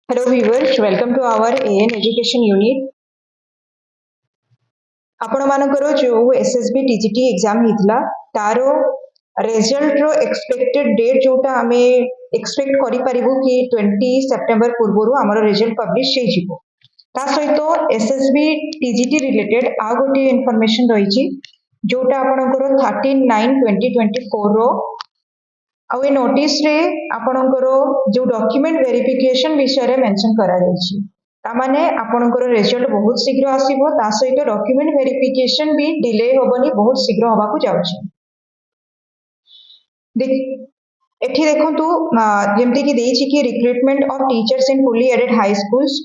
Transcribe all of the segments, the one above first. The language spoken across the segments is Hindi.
Hello viewers, welcome to our AN education unit. आपण मानकर जो एसएसबी टीजीटी एग्जाम हितला तारो रिजल्ट रो एक्सपेक्टेड डेट जोटा हमें एक्सपेक्ट करि परिबो कि 20 सेप्टेम्बर पूर्वरु हमर रिजल्ट पब्लिश हे जिवो ता सहित एसएसबी टीजीटी रिलेटेड आ गोटे इन्फॉर्मेशन रहिछि जोटा आपनकर 13/9/2024 रो आ ए नोटिस रे आपनकर जो डॉक्यूमेंट वेरिफिकेशन विषय रे मेंशन करा जायछि ता माने आपनकर रिजल्ट बहुत शीघ्र आसीबो ता सहित डॉक्यूमेंट वेरिफिकेशन भी डिले होबनी बहुत शीघ्र होबा को जाउछि देख एठी देखंतु जेमति कि देछि कि recruitment of teachers in fully aided high schools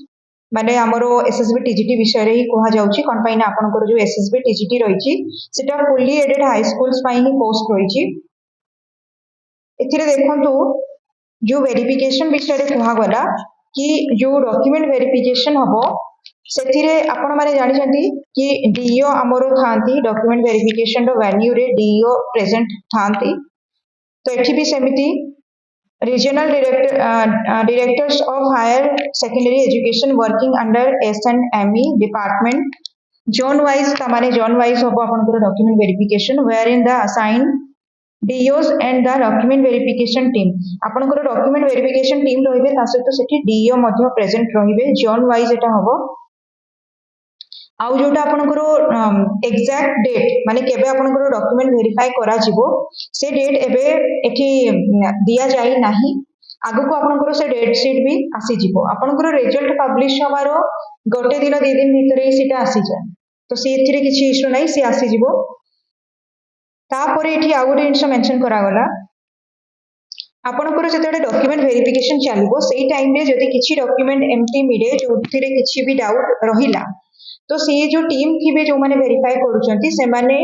माने हमरो एसएसबी टीजीटी विषय रे ही कोहा जाउछि कोन पई ना आपनकर जो एसएसबी टीजीटी रहिछि सेटा फुली एडेड हाई स्कूल्स पई ही पोस्ट रहिछि एथिरे देखंतु जो वेरिफिकेशन विषय रे कोहा गला कि जो डॉक्यूमेंट वेरिफिकेशन हबो सेथिरे आपण माने जानि छथि कि डीईओ हमरो थांती डॉक्यूमेंट वेरिफिकेशन रो वेन्यू रे डीईओ प्रेजेंट थांती तो एठी भी सेमिति regional directors of higher secondary education working under SNME department zone wise ता माने जोन वाइज हबो आपनकर document verification where in the assign DOs and the document verification team आपनकर डॉक्यूमेंट वेरिफिकेशन टीम रहिबे ता सहित सेठी DO मध्ये प्रेजेंट रहिबे जोन वाइज एटा हबो आउ जोटा आपनकर एग्जैक्ट डेट माने केबे आपनकर डॉक्यूमेंट वेरीफाई करा जिवो से डेट एबे एठी दिया जाई नाही आगु को आपनकर से डेट शीट भी आसी जिवो आपनकर रिजल्ट पब्लिश हवारो गोटे दिन 2 दिन भीतर ही सीटा आसी जाय तो से एथिरे किछि इशू नाही से आसी जिवो तापर एठी आ गोटे जिनस मेंशन करा गला आपनकर जते डॉक्यूमेंट वेरिफिकेशन चलिबो सेही टाइम रे जदि किछि डॉक्यूमेंट एम्प्टी मिले जोथिरे किछि भी डाउट रहिला तो से जो टीम थिबे जो माने वेरीफाई करूचंती से माने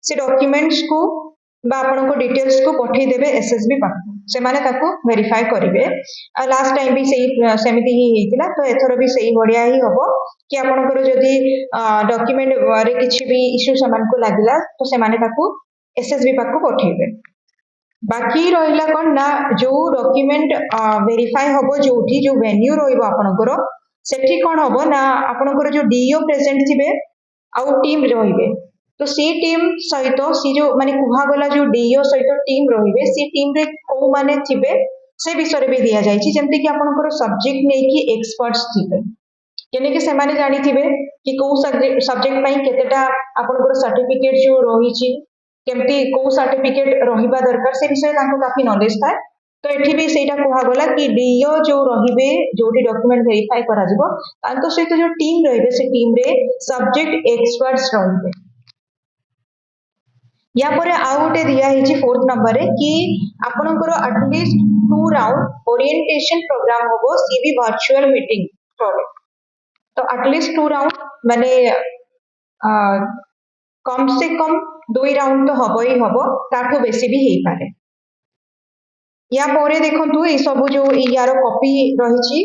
से डॉक्यूमेंट्स को बा आपनको डिटेल्स को पठै देबे एसएसबी पाक से माने ताको वेरीफाई करिवे आ लास्ट टाइम भी सेही सेमिति ही हेतिला तो एथरो भी सेही बढ़िया ही हबो कि आपनकर जदि डॉक्यूमेंट रे किछि भी इशू समान को लागिला तो से माने ताको एसएसबी पाक को पठैबे बाकी रहिला कोन ना जो डॉक्यूमेंट वेरीफाई हबो जोठी जो वेन्यू रहइबो आपनकर सेठी कोन हबो ना आपनकर जो डीओ प्रेजेंट थिबे आउ टीम रहिबे तो सी टीम सहित सी जो माने कुहा गला जो डीओ सहित टीम रहिबे सी टीम रे को माने थिबे से विषय भी दिया जायछि जेमति कि आपनकर सब्जेक्ट नै कि एक्सपर्ट्स थिबे केने कि से माने जानि थिबे कि को सब्जेक्ट पई केतेटा आपनकर सर्टिफिकेट जो रहिछि केमती को सर्टिफिकेट रहिबा दरकार से विषय तांको काफी नॉलेज था तो एठी भी सेटा कोहा गला कि डीओ जो रहिबे जोटी डॉक्यूमेंट वेरीफाई करा जिवो तांको सहित जो टीम रहिबे से टीम रे सब्जेक्ट एक्सपर्ट्स रहिबे या परे आ गोटे दिया हिची 4th नंबर रे कि आपनकर एटलीस्ट 2 राउंड ओरिएंटेशन प्रोग्राम होबो सीबी वर्चुअल मीटिंग करे तो एटलीस्ट 2 राउंड माने कम से कम 2 राउंड तो हबो ही हबो ताठो बेसी भी हेई पारे या परे देखंतु ए सब जो यार कॉपी रहिछि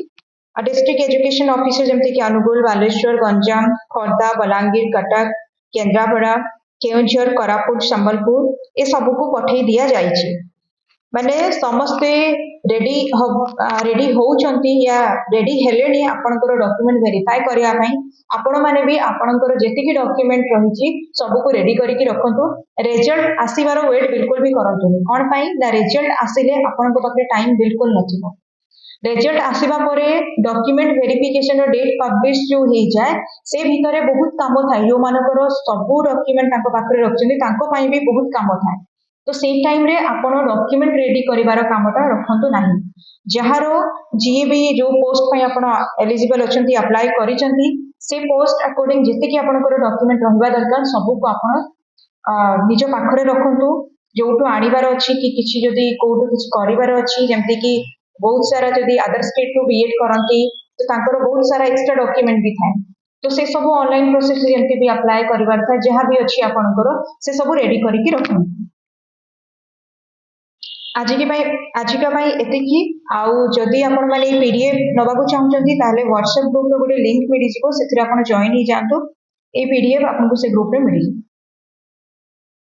डिस्ट्रिक्ट एजुकेशन ऑफिसर जेमति कि अनुगुल बालेश्वर गंजाम खोर्धा बलांगीर कटक केंद्रापड़ा केउंझर कोरापुट संबलपुर ए सब को पठै दिया जाइछि माने समस्ते रेडी होउचंती या रेडी हेलेनी आपनकर डॉक्यूमेंट वेरीफाई करिया पई आपण माने भी आपनकर जेतिकी डॉक्यूमेंट रहिछि सब को रेडी करिकि रखंतु रिजल्ट आसीबार वेट बिल्कुल भी करंतु कोन पई ना रिजल्ट आसीले आपनको पाखे टाइम बिल्कुल नथिबो रिजल्ट आसीबा परे डॉक्यूमेंट वेरिफिकेशन रो डेट पब्लिश जो हे जाय से भितरे बहुत काम थाय जो मानकर सब डॉक्यूमेंट ताको पाखरे रखचंदी ताको पई भी बहुत काम थाय तो से टाइम रे आपण डॉक्यूमेंट रेडी करिवार कामटा रखंतु नाही जहारो जी भी जो पोस्ट पई आपण एलिजिबल अछंती अप्लाई करिसंती से पोस्ट अकॉर्डिंग जते कि आपनकर डॉक्यूमेंट रहबा दरकार सब को आपण निज पाखरे रखंतु जोटो आनिबार अछि कि किछि जदी कोटो किछि करिवार अछि जेमति कि बहुत सारा जदी अदर स्टेट टू बीएड करंती तो तांकर बहुत सारा एक्स्ट्रा डॉक्यूमेंट भी थाए तो से सब ऑनलाइन प्रोसेस जेमति भी अप्लाई करिवार था जहां भी अछि आपनकर से सब रेडी करिकि रखंतु आजिका भाई एतिकी आउ जदि आपण माने पीडीएफ नबाकू चाहउचंती ताले व्हाट्सएप ग्रुप रो गोटे लिंक मिली जिवो सेथिरे आपण जॉइन ही जानतो ए पीडीएफ आपनको से ग्रुप रे मिली